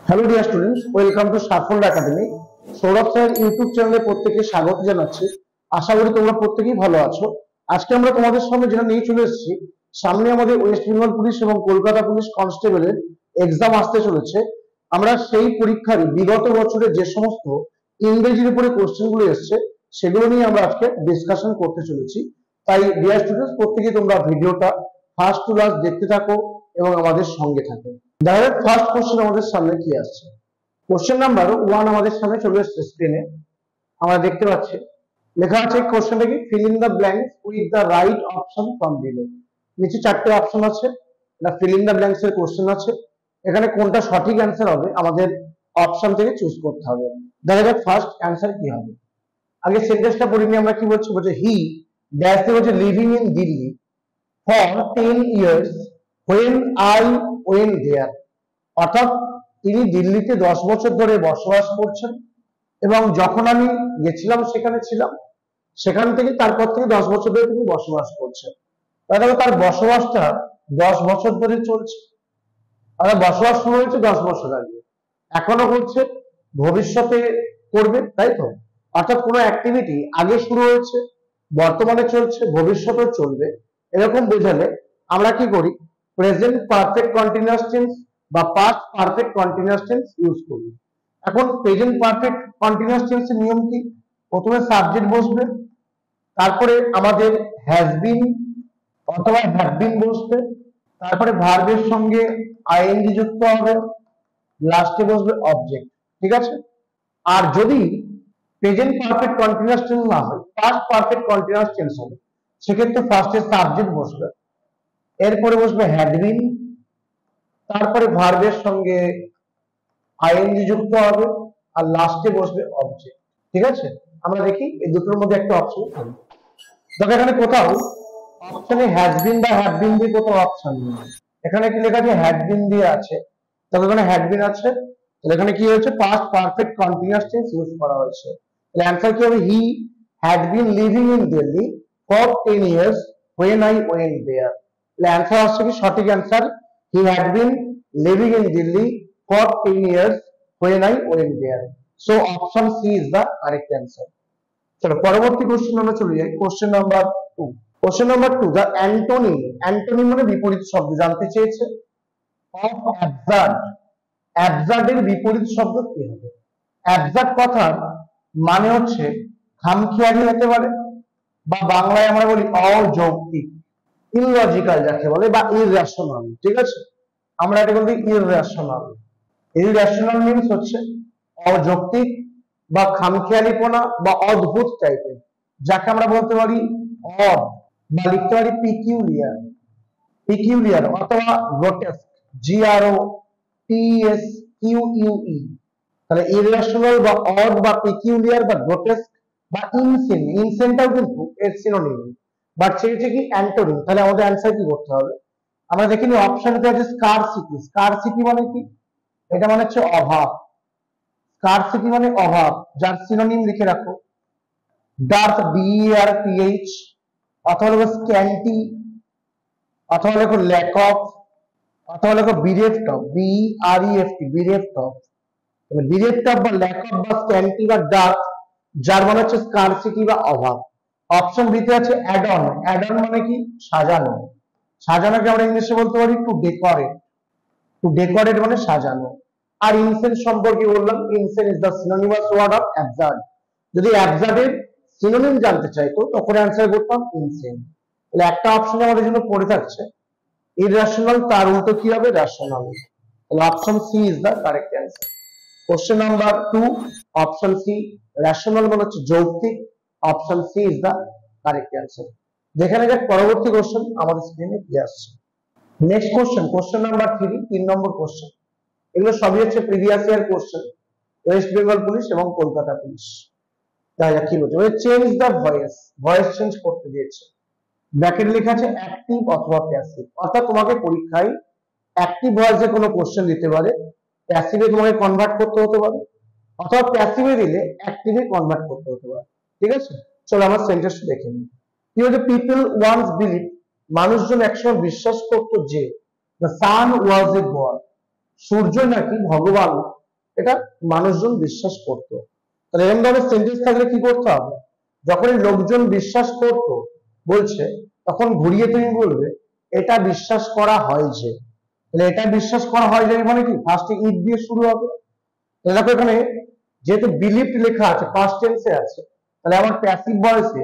Hello dear students, welcome to সাফল্য academy. Sourav sir YouTube চ্যানেলে প্রত্যেককে স্বাগত জানাচ্ছি। আশা করি তোমরা প্রত্যেকেই ভালো আছো। আজকে আমরা তোমাদের সামনে যেটা নিয়ে চলে এসেছি, সামনে আমাদের ওয়েস্ট বেঙ্গল পুলিশ এবং কলকাতা পুলিশ কনস্টেবলের এক্সাম আসতে চলেছে। আমরা সেই পরীক্ষার বিগত বছরে যে সমস্ত ইংরেজির উপরে কোশ্চেন গুলো এসছে সেগুলো নিয়ে আমরা আজকে ডিসকাশন করতে চলেছি। তাই ডিয়ার স্টুডেন্টস, প্রত্যেকেই তোমরা ভিডিওটা ফার্স্ট টু লাস্ট দেখতে থাকো এবং আমাদের সঙ্গে থাকো। ডাইরেক্ট ফার্স্ট কোশ্চেন আমাদের সামনে কি আসছে? কোশ্চেন নাম্বার 1 আমাদের সামনে চলে এসেছে স্ক্রিনে, আমরা দেখতে পাচ্ছি। লেখা আছে কোশ্চেনটা কি, fill in the blanks with the right option from below. নিচে চারটে অপশন আছে, এটা ফিল ইন দ্য ব্ল্যাঙ্কস এর কোশ্চেন আছে। এখানে কোনটা সঠিক অ্যান্সার হবে আমাদের অপশন থেকে চুজ করতে হবে। দেখা যাক ফার্স্ট অ্যান্সার কি হবে। আগে সেন্টেন্সটা পড়ে নিয়ে আমরা কি বলছি, বলছে হি ড্যাশ হচ্ছে living in Delhi for 10 years when I went there। অর্থাৎ তিনি দিল্লিতে 10 বছর ধরে বসবাস করছেন এবং যখন আমি গেছিলাম সেখানে ছিলাম, সেখান থেকে তারপর থেকে 10 বছর ধরে তিনি বসবাস করছেন। তাহলে তার বসবাসটা 10 বছর ধরে চলছে। আর বসবাস শুরু হয়েছে 10 বছর আগে, এখনো করছে, ভবিষ্যতে করবে, তাই তো? অর্থাৎ কোনো অ্যাক্টিভিটি আগে শুরু হয়েছে, বর্তমানে চলছে, ভবিষ্যতেও চলবে, এরকম বোঝালে আমরা কি করি, প্রেজেন্ট পারফেক্ট কন্টিনিউয়াস টেন্স বা past perfect continuous tense use করি। এখন প্রেজেন্ট পারফেক্ট কন্টিনিউয়াস টেন্সের নিয়ম কি? প্রথমে সাবজেক্ট বসবে, তারপরে আমাদের হ্যাজ বিন অথবা হ্যাভ বিন বসবে, তারপরে ভার্বের সঙ্গে আইএনজি যুক্ত হবে, লাস্টে বসবে অবজেক্ট। ঠিক আছে? আর যদি প্রেজেন্ট পারফেক্ট কন্টিনিউয়াস টেন্স না হয়, পাস্ট পারফেক্ট কন্টিনিউয়াস টেন্স হবে, সেক্ষেত্রে ফার্স্টে সাবজেক্ট বসবে, এরপরে বসবে হ্যাড বিন, তারপরে ভার্বের সঙ্গে আইএনজি যুক্ত হবে, আর লাস্টে বসবে অবজেক্ট। ঠিক আছে? আমরা দেখি এই দুটোর মধ্যে একটা অপশন থাকবে। দেখো এখানে কোথাও অপশনে হ্যাজ বিন বা হ্যাভ বিন দিয়ে কোথাও অপশন নেই। এখানে কি লেখা আছে, হ্যাড বিন দিয়ে আছে, তবে এখানে হ্যাড বিন আছে। তাহলে এখানে কি হয়েছে, past perfect continuous tense use করা হয়েছে। তাহলে অ্যানসার কি হবে, he had been living in Delhi for 10 years when I went there। তাহলে অ্যানসার আসছে কি, সঠিক answer he had been living in Delhi for 10 years when I went there। So option C is the correct answer. চলো পরবর্তী question আমরা চলে যাই। Question number 2। Question number 2, the antonym. Antonym মানে বিপরীত শব্দ জানতে চেয়েছে। Of absurd. অ্যাবসার্ড এর বিপরীত শব্দ কি হবে? অ্যাবসার্ড কথার মানে হচ্ছে খামখেয়ালি হতে পারে, বা বাংলায় আমরা বলি অযৌক্তিক, ইললজিক্যাল যাকে বলে, বা ইররেশনাল। ঠিক আছে? আমরা এটা বলি ইররেশনাল। ইররেশনাল মিন্স হচ্ছে অযৌক্তিক বা খামখেয়ালিপনা বা অদ্ভুত টাইপের, যাকে আমরা বলতে পারি অড, বা লিখতে পারি পিকিউলিয়ার। পিকিউলিয়ার অথবা গ্রোটেস্ক, GROTESQUE। তাহলে ইররেশনাল বা অড বা পিকিউলিয়ার বা গ্রোটেস্ক বা ইনসেন। ইনসেনটাও কিন্তু এর সিনোনিম, বাট চেয়েছে কি অ্যান্টোনিম। তাহলে আমাদের অ্যান্সার কি করতে হবে? আমরা দেখিনি অপশনটা আছে স্কারসিটি। স্কারসিটি মানে কি? এটা মানে হচ্ছে অভাব। স্কারসিটি মানে অভাব, যার সিনোনিম লিখে রাখো, ডার্থ, DERTH, অথবা লেখো স্ক্যান্টি, অথবা লেখো ল্যাক অফ, অথবা লেখো বিরেফট অফ, BREFT, বিরেফট অফ। বিরেফট অফ বা ল্যাক অফ বা স্ক্যান্টি বা ডার্থ, যার মানে হচ্ছে স্কারসিটি বা অভাব। অপশন বিতে আছে অ্যাড অন। অ্যাড অন মানে কি? সাজানো। সাজানোকে আমরা ইংলিশে বলতে পারি টু ডেকোরেট। টু ডেকোরেট মানে সাজানো। আর ইনসেন সম্পর্কে বললাম, insane is the synonymous word of absurd. যদি অ্যাবসার্ড এর সিনোনিম জানতে চাইতো তখন অ্যান্সার করতাম ইনসেন। তাহলে একটা অপশন আমাদের জন্য পড়ে থাকছে ইররেশনাল, তার উল্টো কি হবে? রেশনাল। তাহলে option C is the correct answer. Question number 2, option C, rational মানে হচ্ছে যৌক্তিক। Option C is the correct answer. যেখানে যাক পরবর্তী কোশ্চেন আমাদের স্ক্রিনে কি আসছে। নেক্সট কোশ্চেন, কোশ্চেন নাম্বার 3, 3 নম্বর কোশ্চেন। এগুলো সবই হচ্ছে previous year question, West Bengal police এবং কলকাতা পুলিশ। তাই কি বলছে, change the voice. Voice change করতে দিয়েছে। ব্র্যাকেট লেখা আছে অ্যাক্টিভ অথবা প্যাসিভ। অর্থাৎ তোমাকে পরীক্ষায় অ্যাক্টিভ ভয়েসে কোনো কোশ্চেন দিতে পারে, প্যাসিভে তোমাকে কনভার্ট করতে হতে পারে, অথবা প্যাসিভে দিলে অ্যাক্টিভে কনভার্ট করতে হতে পারে। ঠিক আছে? চলো আমার সেন্টেন্সটা দেখে নিই। কি বলছে, পিপল ওয়ান্স বিলিভ, মানুষজন একসময় বিশ্বাস করতো যে the sun was a god, সূর্য নাকি ভগবান, এটা মানুষজন বিশ্বাস করতো। তাহলে এরকম ধরনের সেন্টেন্স থাকলে কি করতে হবে, যখনই লোকজন বিশ্বাস করতো বলছে, তখন ঘুরিয়ে তুমি বলবে এটা বিশ্বাস করা হয় যে। তাহলে এটা বিশ্বাস করা হয় যে মানে কি, ফার্স্টে ইট দিয়ে শুরু হবে। দেখো এখানে যেহেতু বিলিভড লেখা আছে, পাস্ট টেন্সে আছে, তাহলে আমার প্যাসিভ ভয়েসে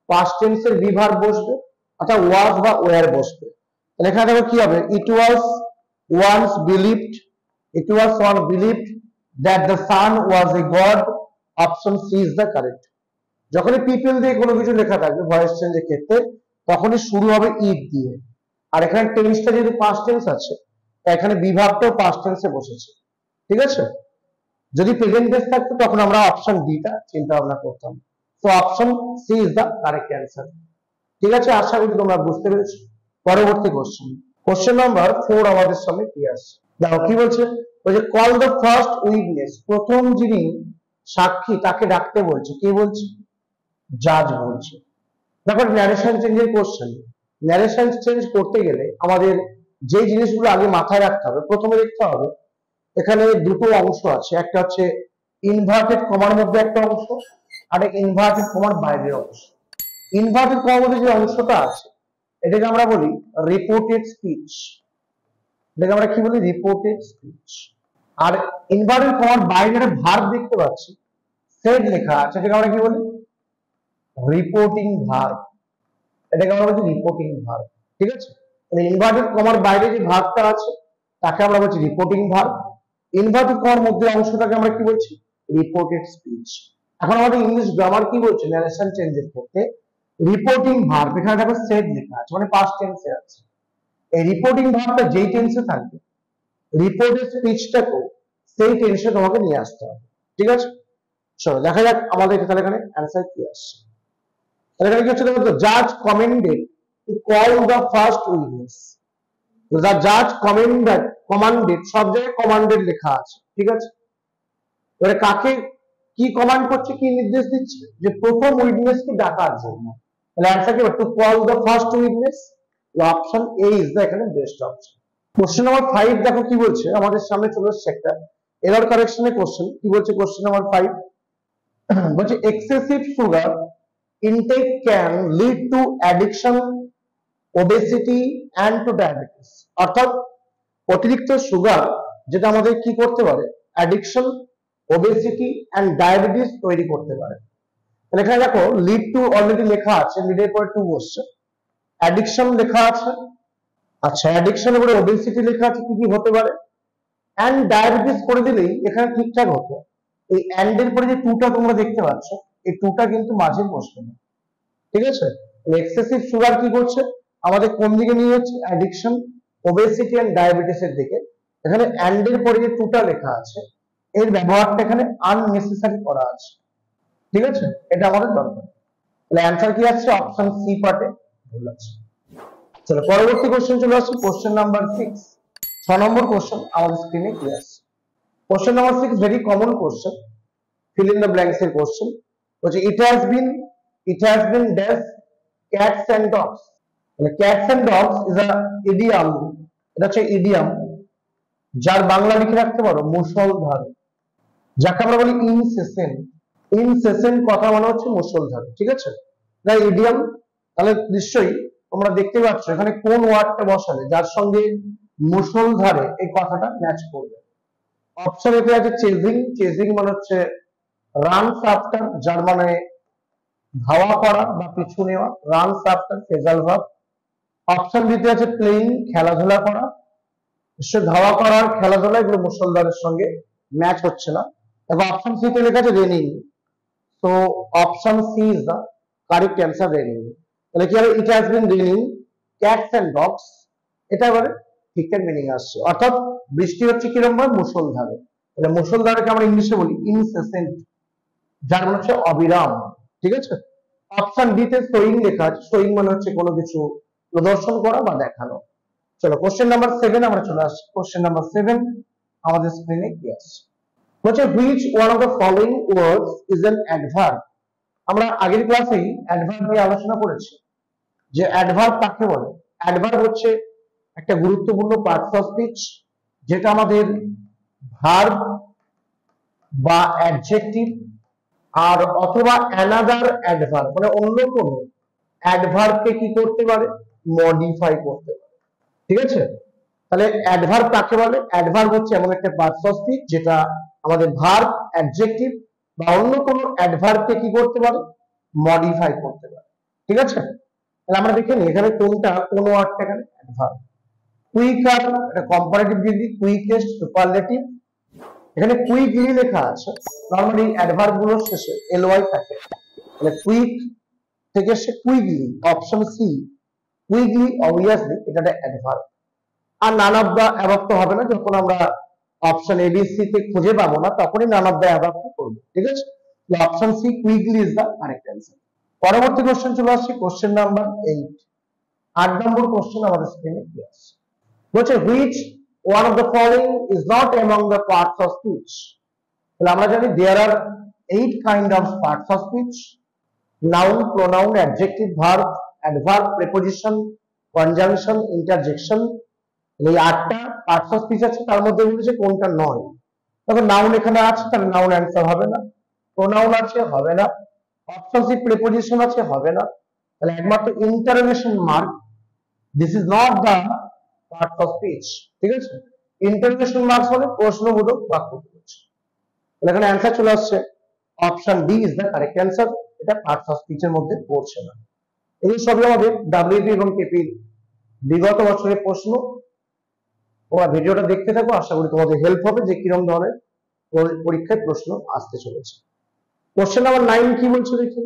পাস্ট টেন্সের বি ভার্ব বসবে, অর্থাৎ ওয়াজ বা ওয়্যার বসবে। তাহলে এখানে দেখো কি হবে, it was once believed, it was once believed that the sun was a god, option C is the correct. যখনই পিপল দিয়ে কোনো কিছু লেখা থাকবে ভয়েস চেঞ্জের ক্ষেত্রে, তখনই শুরু হবে ইট দিয়ে। আর এখানে টেন্সটা যেহেতু পাস্ট টেন্স আছে, তাই এখানে বিভাগটাও পাস্ট টেন্সে বসেছে, ঠিক আছে। যদি প্রেজেন্ট টেন্স থাকতো তখন আমরা অপশন ডিটা চিন্তা ভাবনা করতাম। তো option C is the correct answer. ঠিক আছে, আশা করি তোমরা বুঝতে পেরেছো। পরবর্তী কোশ্চেন, কোশ্চেন নাম্বার 4 আমাদের সামনে কি আসছে, দেখো কি বলছে, বলছে কল দ্য ফার্স্ট উইটনেস, প্রথম যিনি সাক্ষী তাকে ডাকতে বলছে, কে বলছে, জাজ বলছে। দেখো ন্যারেশন চেঞ্জের কোশ্চেন, ন্যারেশন চেঞ্জ করতে গেলে আমাদের যে জিনিসগুলো আগে মাথায় রাখতে হবে, প্রথমে দেখতে হবে এখানে দুটো অংশ আছে, একটা হচ্ছে ইনভার্টেড কমার মধ্যে একটা অংশ, আর ইনভার্টেড কমার বাইরের অংশ। ইনভার্টেড কমার মধ্যে যে অংশটা আছে এটাকে আমরা বলি রিপোর্টেড স্পিচ, এটাকে আমরা কি বলি, রিপোর্টেড স্পিচ। আর ইনভার্টেড কমার বাইরে ভার্ব দেখতে পাচ্ছি, সেড লেখা আছে, এটাকে আমরা কি বলি, রিপোর্টিং ভার্ব, এটাকে আমরা বলছি রিপোর্টিং ভার্ব। ঠিক আছে, তাহলে ইনভার্টেড কমার বাইরে যে ভার্বটা আছে তাকে আমরা বলছি রিপোর্টিং ভার্ব, ইনভার্টেড কমার মধ্যে অংশটাকে আমরা কি বলছি, রিপোর্টেড স্পিচ। এখন আমাদের ইংলিশ গ্রামার কি বলছে, ন্যারেশন চেঞ্জের ক্ষেত্রে রিপোর্টিং ভার্ব, এখানে দেখো সেড লেখা আছে মানে পাস্ট টেন্সে আছে। এই রিপোর্টিং ভার্বটা যেই টেন্সে থাকবে, রিপোর্টেড স্পিচটাকে সেই টেন্সে তোমাকে নিয়ে আসতে হবে। ঠিক আছে, চলো দেখা যাক আমাদের তাহলে এখানে অ্যান্সার কি আসছে। তাহলে এখানে কি হচ্ছে, দেখো জাজ কমেন্ডেড to call the first witness, the জাজ কমান্ডেড, সব জায়গায় কমান্ডেড লেখা আছে। ঠিক আছে, এবারে কাকে কি কমান্ড করছে, কি নির্দেশ দিচ্ছে, যে প্রথম উইটনেস কে ডাকার জন্য। তাহলে অ্যান্সার কি হবে, to call the first witness, option A is the এখানে বেস্ট অপশন। কোশ্চেন নাম্বার 5 দেখো কি বলছে, আমাদের সামনে চলে এসেছে একটা এরর কারেকশনের কোশ্চেন। কি বলছে কোশ্চেন নাম্বার 5, বলছে excessive sugar intake can lead to addiction, obesity and to diabetes, অর্থাৎ অতিরিক্ত সুগার যেটা আমাদের কি করতে পারে, অ্যাডিকশন, ওবেসিটি অ্যান্ড ডায়াবেটিস তৈরি করতে পারে। তাহলে এখানে দেখো লিড টু অলরেডি লেখা আছে, লিডের পরে টু বসছে, অ্যাডিকশন লেখা আছে, আচ্ছা অ্যাডিকশনের পরে ওবেসিটি লেখা আছে, কি কি হতে পারে, অ্যান্ড ডায়াবেটিস করে দিলেই এখানে ঠিকঠাক হতো। এই অ্যান্ড এর পরে যে টুটা তোমরা দেখতে পাচ্ছ, এই টুটা কিন্তু মাঝে বসবে না। ঠিক আছে, এক্সেসিভ সুগার কি করছে, আমাদের কোন দিকে নিয়ে যাচ্ছে, অ্যাডিকশন, ওবেসিটি এন্ড ডায়াবেটিস এর দিকে। এখানে অ্যান্ড এর পরে যে টুটা লেখা আছে, এর ব্যবহারটা এখানে আননেসেসারি করা আছে। ঠিক আছে, এটা আমাদের দরকার। তাহলে অ্যান্সার কি আসছে, অপশন সি পার্টে ভুল আছে। চলো পরবর্তী কোশ্চেন চলে আসছে, কোশ্চেন নাম্বার 6, 6 নম্বর কোশ্চেন আমাদের স্ক্রিনে কি আসছে। Question number 6 very common question, fill in the blanks এর কোশ্চেন। বলছে it has been dash cats and dogs, মানে cats and dogs is a idiom, এটা হচ্ছে idiom যার বাংলা লিখে রাখতে পারো মুষলধারে, যাকে আমরা বলি incessant কথা মানে হচ্ছে মুষলধারে। ঠিক আছে, না idiom, তাহলে নিশ্চয়ই তোমরা দেখতে পাচ্ছ এখানে কোন ওয়ার্ডটা বসালে যার সঙ্গে মুষলধারে এই কথাটা ম্যাচ করবে। অপশন এতে আছে চেজিং মানে হচ্ছে রানস আফটার, যার মানে ধাওয়া করা বা পিছু নেওয়া, runs after phrasal verb. Option বিতে আছে প্লেইং, খেলাধুলা করা, নিশ্চয় ধাওয়া করার খেলাধুলা এগুলো মুষলধারের সঙ্গে ম্যাচ হচ্ছে না। দেখো অপশন সি তে লেখা আছে রেনিং, তো option C is the correct answer, raining. তাহলে কি হবে, it has been raining cats and dogs, এটা এবারে ঠিকঠাক মিনিং আসছে, অর্থাৎ বৃষ্টি হচ্ছে কিরকম ভাবে, মুষলধারে। তাহলে মুষলধারকে আমরা ইংলিশে বলি ইনসেসেন্ট, যার মানে হচ্ছে অবিরাম। ঠিক আছে, অপশন ডি তে সোয়িং লেখা আছে, সোয়িং মানে হচ্ছে কোনো কিছু প্রদর্শন করা বা দেখানো। চলো কোশ্চেন নাম্বার 7 আমরা চলে আসছি। কোশ্চেন নাম্বার 7 আমাদের স্ক্রিনে কি আসছে, বলছে which one of the following words is an adverb। আমরা আগের ক্লাসেই অ্যাডভার্ব নিয়ে আলোচনা করেছি, যে অ্যাডভার্ব কাকে বলে। অ্যাডভার্ব হচ্ছে একটা গুরুত্বপূর্ণ পার্টস অফ স্পিচ, যেটা আমাদের ভার্ব বা অ্যাডজেক্টিভ আর অথবা অ্যানাদার অ্যাডভার্ব, মানে অন্য কোনো অ্যাডভার্বকে কি করতে পারে, মডিফাই করতে পারে। ঠিক আছে, তাহলে অ্যাডভার্ব কাকে বলে? অ্যাডভার্ব হচ্ছে এমন একটা পার্টস অফ স্পিচ যেটা আমাদের ভার্ব, অ্যাডজেক্টিভ বা অন্য কোনো অ্যাডভার্বকে কি করতে পারে, মডিফাই করতে পারে। ঠিক আছে, তাহলে আমরা দেখে নিই এখানে কোনটা, কোন ওয়ার্ডটা এখানে অ্যাডভার্ব। কুইকার এটা কম্পারেটিভ ডিগ্রি, কুইকেস্ট সুপারলেটিভ। এখানে কুইকলি লেখা আছে, নরমালি অ্যাডভার্ব গুলোর শেষে এলওয়াই থাকে, মানে কুইক থেকে সে quickly, option C quickly, obviously এটা একটা অ্যাডভার্ব। আর নান অফ দা অ্যাবাভ তো হবে না, যখন আমরা অপশন এ বি সি তে খুঁজে পাবো না তখনই নান অফ দা অ্যাবাভটা করবো। ঠিক আছে, option C quickly is the correct answer. পরবর্তী কোশ্চেন চলে আসছে, কোশ্চেন নাম্বার 8। 8 নম্বর কোশ্চেন আমাদের স্ক্রিনে কি আছে, বলছে which one of the following is not among the parts of speech. তাহলে আমরা জানি দেয়ার আর 8 kind of parts of speech: noun, pronoun, adjective, verb, adverb, preposition, conjunction, interjection. এই 8টা পার্টস অফ স্পিচ আছে, তার মধ্যে বলেছে কোনটা নয়। তখন নাউন এখানে আছে, তাহলে নাউন অ্যান্সার হবে না। প্রোনাউন আছে, হবে না। অপশন সি প্রিপোজিশন আছে, হবে না। তাহলে একমাত্র interrogation mark, this is not the part of speech. ঠিক আছে, ইন্টারোগেশন মার্কস হলে প্রশ্নবোধক বাক্য বলছে। তাহলে এখানে অ্যান্সার চলে আসছে option D is the correct answer. এটা পার্টস অফ স্পিচের মধ্যে পড়ছে না। এই সবই আমাদের ডাব্লিউপি এবং কেপি বিগত বছরের প্রশ্ন। তোমরা ভিডিওটা দেখতে থাকো, আশা করি তোমাদের হেল্প হবে যে কিরকম ধরনের পরীক্ষায় প্রশ্ন আসতে চলেছে। কোশ্চেন নাম্বার 9 কি বলছে দেখি,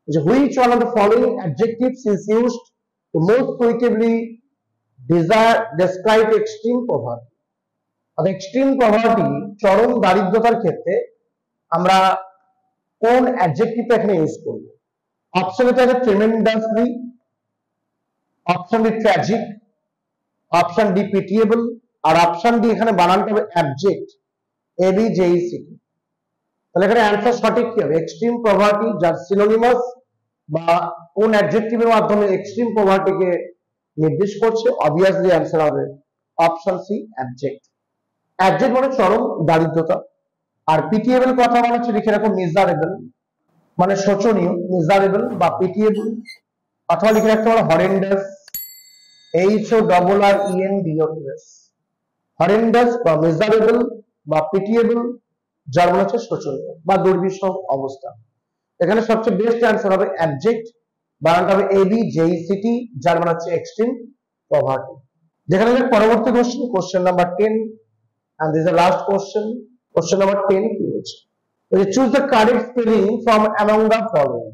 যে which one of the following adjectives is used to most suitably describe extreme poverty। আর এক্সট্রিম পভার্টি, চরম দারিদ্রতার ক্ষেত্রে আমরা কোন অ্যাডজেক্টিভটা এখানে ইউজ করব? অপশন এ আছে tremendously, option B tragic, option D pitiable, আর অপশন ডি এখানে বানানটা হবে abject, A B J E C T. তাহলে এখানে অ্যান্সার সঠিক কি হবে? এক্সট্রিম পভার্টি যার সিনোনিমাস বা কোন অ্যাডজেক্টিভের মাধ্যমে এক্সট্রিম পভার্টিকে নির্দেশ করছে, অবভিয়াসলি অ্যান্সার হবে অপশন সি অ্যাবজেক্ট। অ্যাবজেক্ট মানে চরম দারিদ্রতা, আর পিটিয়েবল কথা মানে হচ্ছে লিখে রাখো মিজারেবল, মানে শোচনীয়, মিজারেবল বা পিটিয়েবল, অথবা লিখে রাখতে পারো হরেন্ডাস, এইচ ও ডবল আর ই এন ডি ও এস। হরেন্ডাস বা মিজারেবল বা পিটিয়েবল, যার মানে হচ্ছে শোচনীয় বা দুর্বিষহ অবস্থা। এখানে সবচেয়ে বেস্ট অ্যান্সার হবে অ্যাবজেক্ট, বানানটা হবে A B J E C T, যার মানে হচ্ছে এক্সট্রিম পভার্টি। যেখানে পরবর্তী question, question number 10, and this is the last question. Question number 10 কি বলছে, choose the correct spelling from among the following.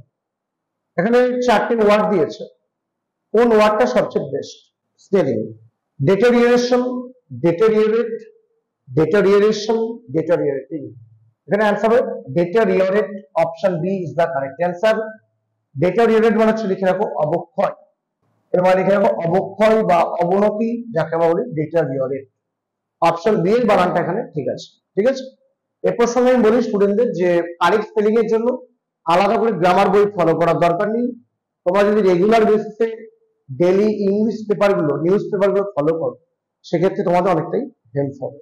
এখানে 4টে ওয়ার্ড দিয়েছে, কোন ওয়ার্ডটা সবচেয়ে বেস্ট স্পেলিং? ডেটেরিয়েশন, ডেটেরিয়েরেট, ডেটেরিয়েশন, ডেটেরিয়েটিং। এখানে অ্যান্সার হবে deteriorate, option B is the correct answer. Deteriorate মানে হচ্ছে লিখে রাখো অবক্ষয়, এর মানে লিখে রাখো অবক্ষয় বা অবনতি, যাকে আমরা বলি ডেটেরিয়েরেট। অপশন বি এর বানানটা এখানে ঠিক আছে। ঠিক আছে, এ প্রসঙ্গে আমি বলি স্টুডেন্টদের যে কারেক্ট স্পেলিং এর জন্য আলাদা করে গ্রামার বই ফলো করার দরকার নেই। তোমরা যদি রেগুলার বেসিসে ডেইলি ইংলিশ পেপারগুলো, নিউজ পেপারগুলো ফলো করো, সেক্ষেত্রে তোমাদের অনেকটাই হেল্প হবে।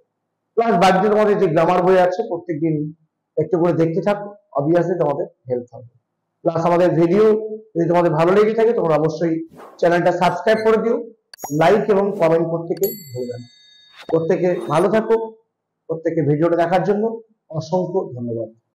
প্লাস বাড়িতে তোমাদের যে গ্রামার বই আছে প্রত্যেকদিন একটু করে দেখতে থাকো, অবভিয়াসলি তোমাদের হেল্প হবে। প্লাস আমাদের ভিডিও যদি তোমাদের ভালো লেগে থাকে তোমরা অবশ্যই চ্যানেলটা সাবস্ক্রাইব করে দিও, লাইক এবং কমেন্ট করতে ভুলবে না। প্রত্যেকে ভালো থাকো, প্রত্যেকে ভিডিওটা দেখার জন্য অসংখ্য ধন্যবাদ।